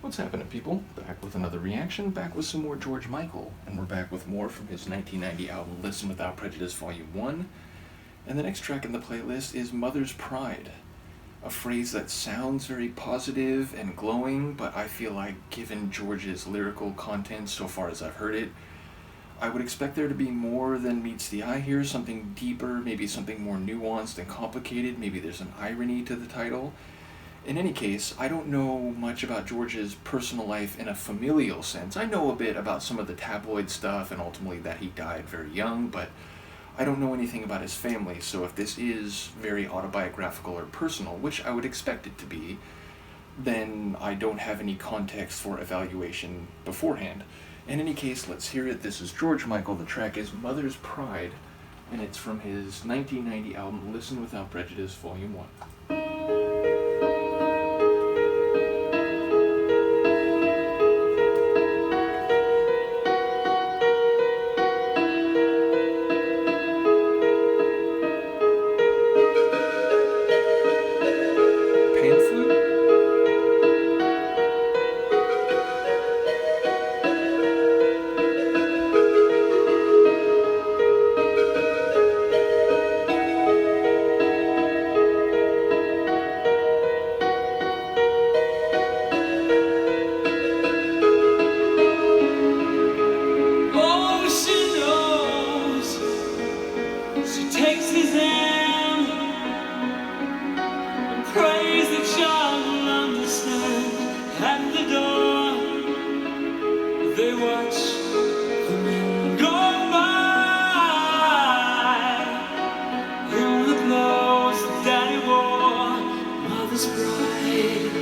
What's happening, people? Back with another reaction, back with some more George Michael, and we're back with more from his 1990 album Listen Without Prejudice Volume 1. And the next track in the playlist is Mother's Pride, a phrase that sounds very positive and glowing, but I feel like given George's lyrical content so far as I've heard it, I would expect there to be more than meets the eye here, something deeper, maybe something more nuanced and complicated, maybe there's an irony to the title. In any case, I don't know much about George's personal life in a familial sense. I know a bit about some of the tabloid stuff and ultimately that he died very young, but I don't know anything about his family, so if this is very autobiographical or personal, which I would expect it to be, then I don't have any context for evaluation beforehand. In any case, let's hear it. This is George Michael. The track is Mother's Pride, and it's from his 1990 album Listen Without Prejudice, Volume 1. Pan flute? Oh, she knows. She takes his hand and prays the child will understand. At the door, they watch the men go by in the clothes that daddy wore. Mother's pride,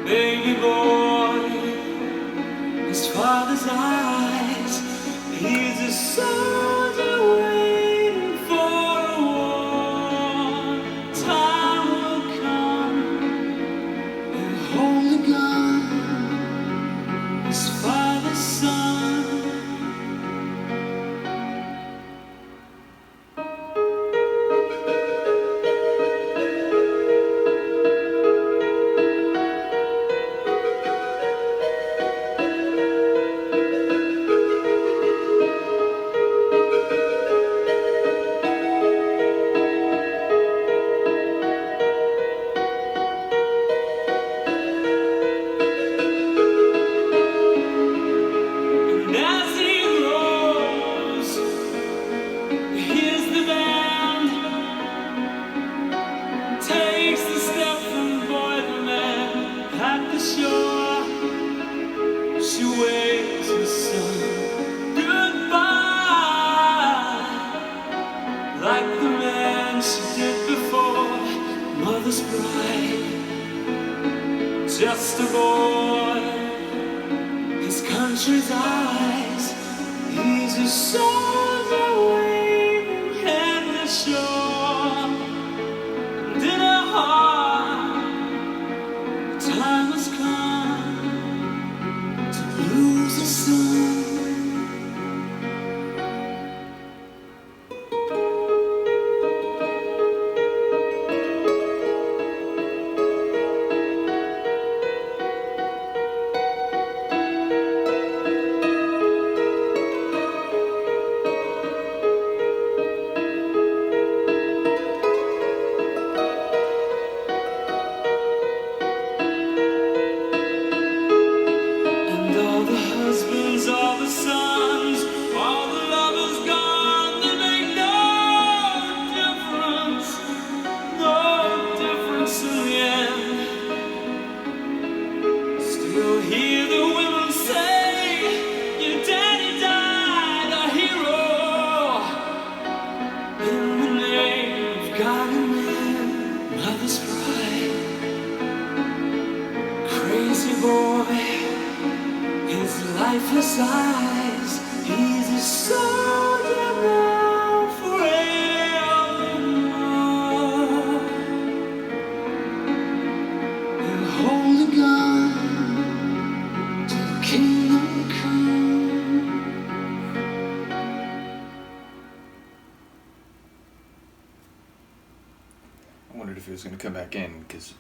baby boy, his father's eyes. He's a soldier waiting for a war. Time will come and hold a gun. His father's son. And as he grows, he hears the band, takes the step from boy to man. At the shore, she waves his son goodbye, like the man she did before. Mother's pride, just a boy, his country's eyes. He's a soldier waving headless shore. And in her heart, time has come to lose a son. And all the husbands, all the sons, all the lovers gone, they make no difference in the end. Still hear the women say, your daddy died a hero. In the name of God and man, mother's pride. Crazy boy, his lifeless eyes. He's a soldier now forevermore. He'll hold a gun till the kingdom come. I wondered if he was going to come back in, because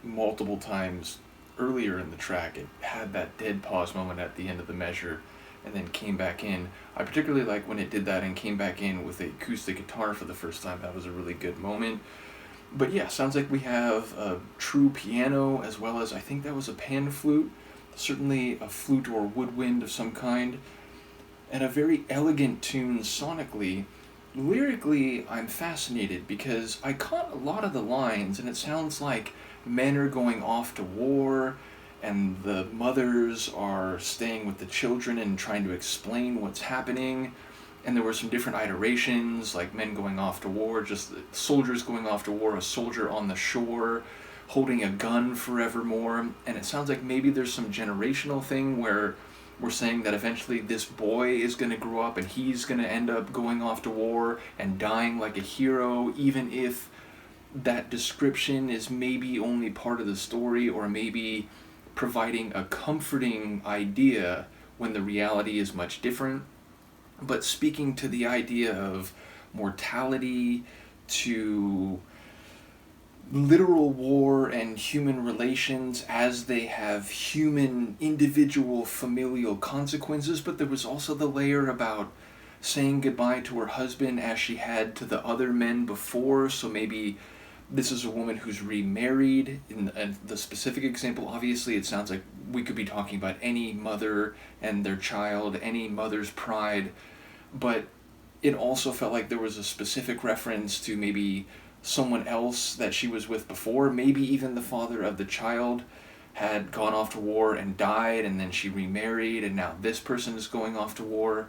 multiple times earlier in the track, it had that dead pause moment at the end of the measure and then came back in. I particularly like when it did that and came back in with the acoustic guitar for the first time. That was a really good moment. But yeah, sounds like we have a true piano as well as, I think that was a pan flute, certainly a flute or woodwind of some kind, and a very elegant tune sonically. Lyrically, I'm fascinated because I caught a lot of the lines, and it sounds like men are going off to war, and the mothers are staying with the children and trying to explain what's happening. And there were some different iterations, like men going off to war, just soldiers going off to war, a soldier on the shore holding a gun forevermore. And it sounds like maybe there's some generational thing where we're saying that eventually this boy is going to grow up and he's going to end up going off to war and dying like a hero, even if that description is maybe only part of the story, or maybe providing a comforting idea when the reality is much different. But speaking to the idea of mortality, to literal war and human relations as they have human, individual, familial consequences, but there was also the layer about saying goodbye to her husband as she had to the other men before, so maybe this is a woman who's remarried. In the specific example, obviously, it sounds like we could be talking about any mother and their child, any mother's pride, but it also felt like there was a specific reference to maybe someone else that she was with before, maybe even the father of the child had gone off to war and died, and then she remarried, and now this person is going off to war.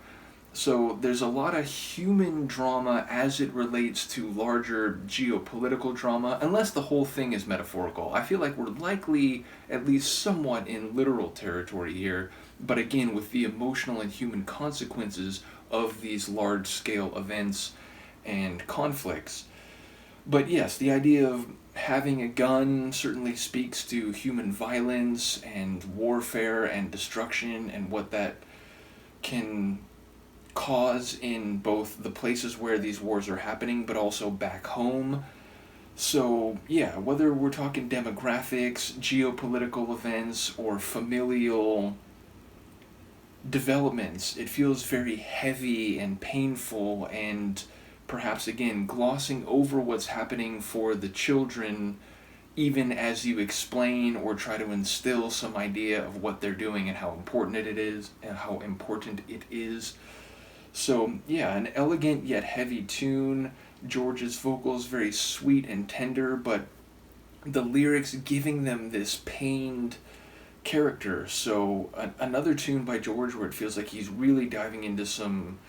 So there's a lot of human drama as it relates to larger geopolitical drama, unless the whole thing is metaphorical. I feel like we're likely at least somewhat in literal territory here, but again, with the emotional and human consequences of these large-scale events and conflicts. But yes, the idea of having a gun certainly speaks to human violence and warfare and destruction and what that can cause in both the places where these wars are happening, but also back home. So yeah, whether we're talking demographics, geopolitical events, or familial developments, it feels very heavy and painful, and perhaps again glossing over what's happening for the children, even as you explain or try to instill some idea of what they're doing and how important it is and how important it is. So yeah, an elegant yet heavy tune. George's vocals very sweet and tender, but the lyrics giving them this pained character. So another tune by George where it feels like he's really diving into some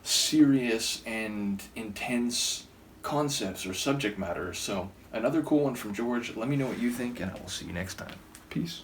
serious and intense concepts or subject matter. So another cool one from George. Let me know what you think, and I will see you next time. Peace.